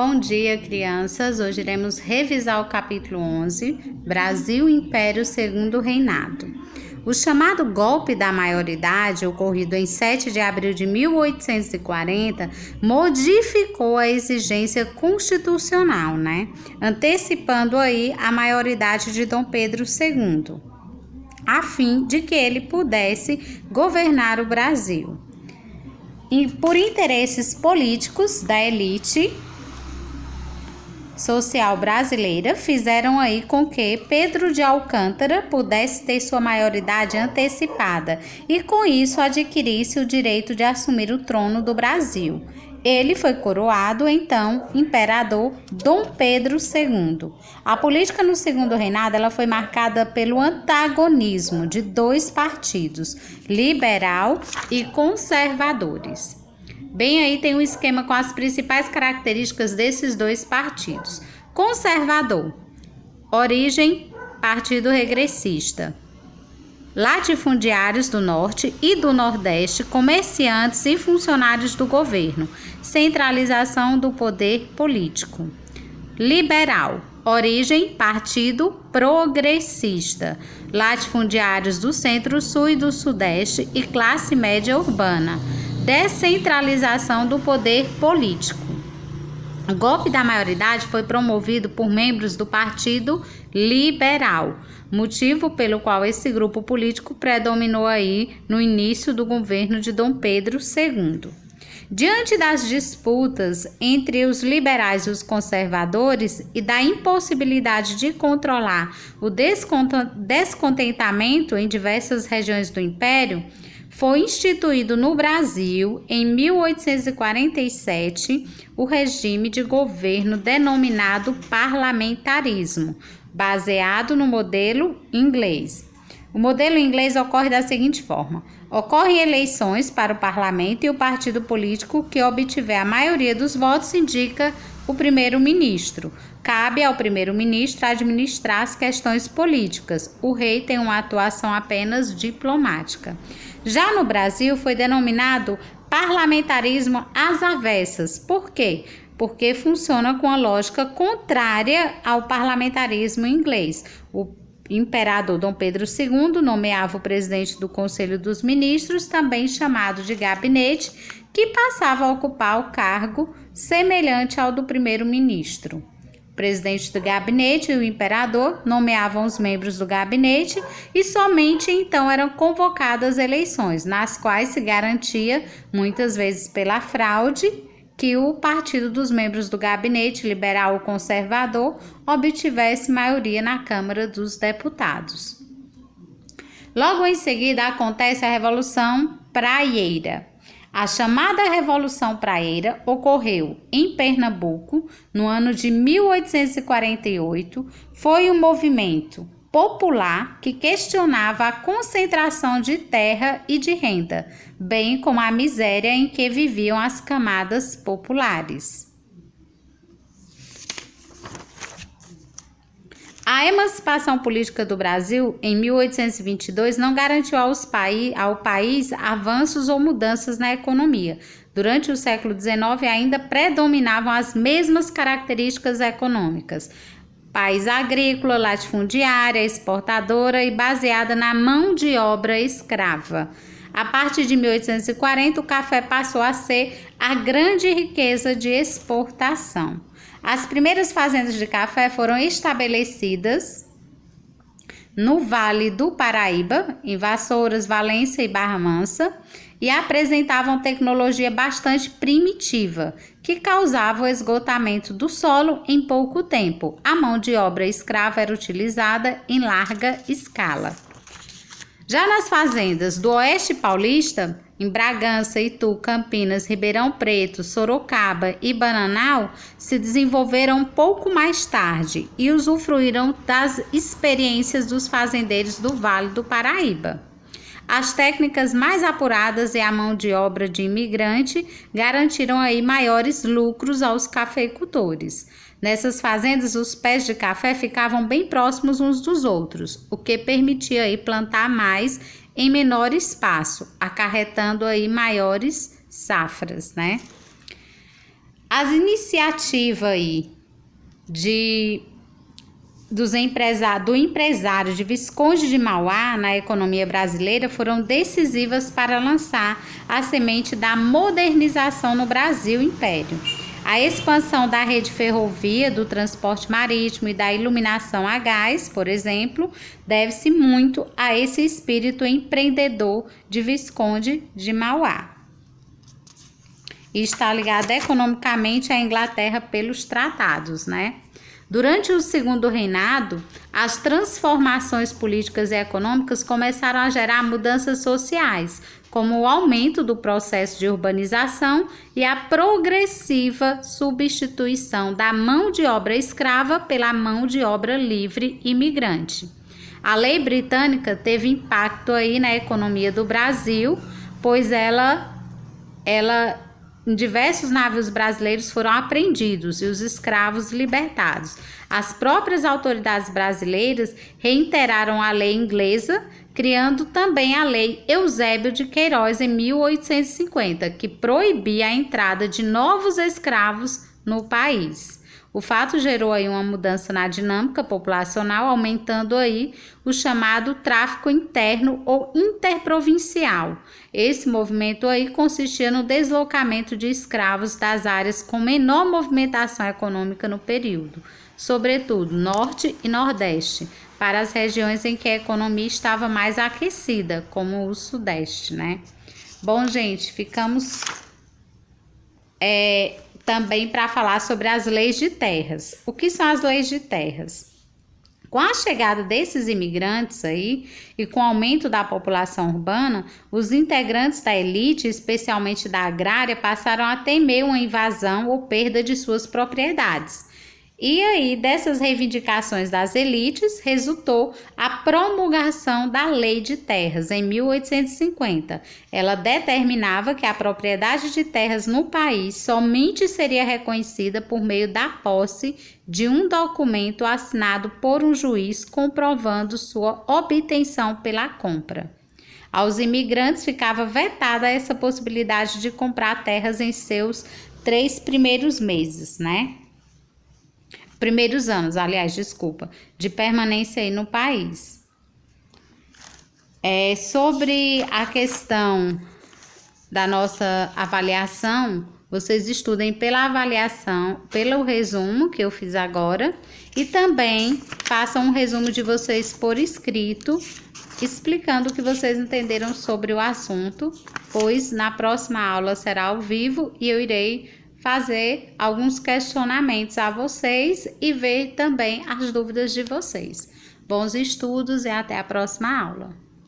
Bom dia, crianças! Hoje iremos revisar o capítulo 11, Brasil, Império, Segundo Reinado. O chamado golpe da maioridade, ocorrido em 7 de abril de 1840, modificou a exigência constitucional, antecipando aí a maioridade de Dom Pedro II, a fim de que ele pudesse governar o Brasil. E por interesses políticos da elite social brasileira, fizeram aí com que Pedro de Alcântara pudesse ter sua maioridade antecipada e com isso adquirisse o direito de assumir o trono do Brasil. Ele foi coroado, então, imperador Dom Pedro II. A política no segundo reinado ela foi marcada pelo antagonismo de dois partidos, liberal e conservadores. Bem, aí tem um esquema com as principais características desses dois partidos. Conservador, origem, partido regressista. Latifundiários do Norte e do Nordeste, comerciantes e funcionários do governo. Centralização do poder político. Liberal, origem, partido progressista. Latifundiários do Centro-Sul e do Sudeste e classe média urbana. Descentralização do poder político. O golpe da maioridade foi promovido por membros do Partido Liberal, motivo pelo qual esse grupo político predominou aí no início do governo de Dom Pedro II. Diante das disputas entre os liberais e os conservadores e da impossibilidade de controlar o descontentamento em diversas regiões do Império, foi instituído no Brasil, em 1847, o regime de governo denominado parlamentarismo, baseado no modelo inglês. O modelo inglês ocorre da seguinte forma: ocorrem eleições para o parlamento e o partido político que obtiver a maioria dos votos indica o primeiro-ministro. Cabe ao primeiro-ministro administrar as questões políticas. O rei tem uma atuação apenas diplomática. Já no Brasil foi denominado parlamentarismo às avessas. Por quê? Porque funciona com a lógica contrária ao parlamentarismo inglês. O imperador Dom Pedro II nomeava o presidente do Conselho dos Ministros, também chamado de gabinete, que passava a ocupar o cargo semelhante ao do primeiro-ministro. O presidente do gabinete e o imperador nomeavam os membros do gabinete e somente então eram convocadas eleições, nas quais se garantia, muitas vezes pela fraude, que o partido dos membros do gabinete liberal ou conservador obtivesse maioria na Câmara dos Deputados. Logo em seguida acontece a Revolução Praieira. A chamada Revolução Praieira ocorreu em Pernambuco no ano de 1848. Foi um movimento popular que questionava a concentração de terra e de renda, bem como a miséria em que viviam as camadas populares. A emancipação política do Brasil, em 1822, não garantiu ao país avanços ou mudanças na economia. Durante o século XIX, ainda predominavam as mesmas características econômicas. País agrícola, latifundiária, exportadora e baseada na mão de obra escrava. A partir de 1840, o café passou a ser a grande riqueza de exportação. As primeiras fazendas de café foram estabelecidas no Vale do Paraíba, em Vassouras, Valência e Barra Mansa, e apresentavam tecnologia bastante primitiva, que causava o esgotamento do solo em pouco tempo. A mão de obra escrava era utilizada em larga escala. Já nas fazendas do Oeste Paulista, em Bragança, Itu, Campinas, Ribeirão Preto, Sorocaba e Bananal, se desenvolveram um pouco mais tarde e usufruíram das experiências dos fazendeiros do Vale do Paraíba. As técnicas mais apuradas e a mão de obra de imigrante garantiram aí maiores lucros aos cafeicultores. Nessas fazendas, os pés de café ficavam bem próximos uns dos outros, o que permitia aí plantar mais em menor espaço, acarretando aí maiores safras, As iniciativas aí do empresário de Visconde de Mauá na economia brasileira foram decisivas para lançar a semente da modernização no Brasil Império. A expansão da rede ferrovia, do transporte marítimo e da iluminação a gás, por exemplo, deve-se muito a esse espírito empreendedor de Visconde de Mauá. E está ligado economicamente à Inglaterra pelos tratados, né? Durante o segundo reinado, as transformações políticas e econômicas começaram a gerar mudanças sociais, como o aumento do processo de urbanização e a progressiva substituição da mão de obra escrava pela mão de obra livre imigrante. A lei britânica teve impacto aí na economia do Brasil, pois diversos navios brasileiros foram apreendidos e os escravos libertados. As próprias autoridades brasileiras reiteraram a lei inglesa, criando também a Lei Eusébio de Queiroz em 1850, que proibia a entrada de novos escravos no país. O fato gerou aí uma mudança na dinâmica populacional, aumentando aí o chamado tráfico interno ou interprovincial. Esse movimento aí consistia no deslocamento de escravos das áreas com menor movimentação econômica no período, sobretudo Norte e Nordeste, para as regiões em que a economia estava mais aquecida, como o Sudeste, né? Bom, gente, ficamos também para falar sobre as leis de terras. O que são as leis de terras? Com a chegada desses imigrantes aí e com o aumento da população urbana, os integrantes da elite, especialmente da agrária, passaram a temer uma invasão ou perda de suas propriedades. E aí, dessas reivindicações das elites, resultou a promulgação da Lei de Terras, em 1850. Ela determinava que a propriedade de terras no país somente seria reconhecida por meio da posse de um documento assinado por um juiz comprovando sua obtenção pela compra. Aos imigrantes ficava vetada essa possibilidade de comprar terras em seus 3 primeiros meses, né? Primeiros anos, de permanência aí no país. Sobre a questão da nossa avaliação, vocês estudem pela avaliação, pelo resumo que eu fiz agora, e também façam um resumo de vocês por escrito, explicando o que vocês entenderam sobre o assunto, pois na próxima aula será ao vivo e eu irei fazer alguns questionamentos a vocês e ver também as dúvidas de vocês. Bons estudos e até a próxima aula.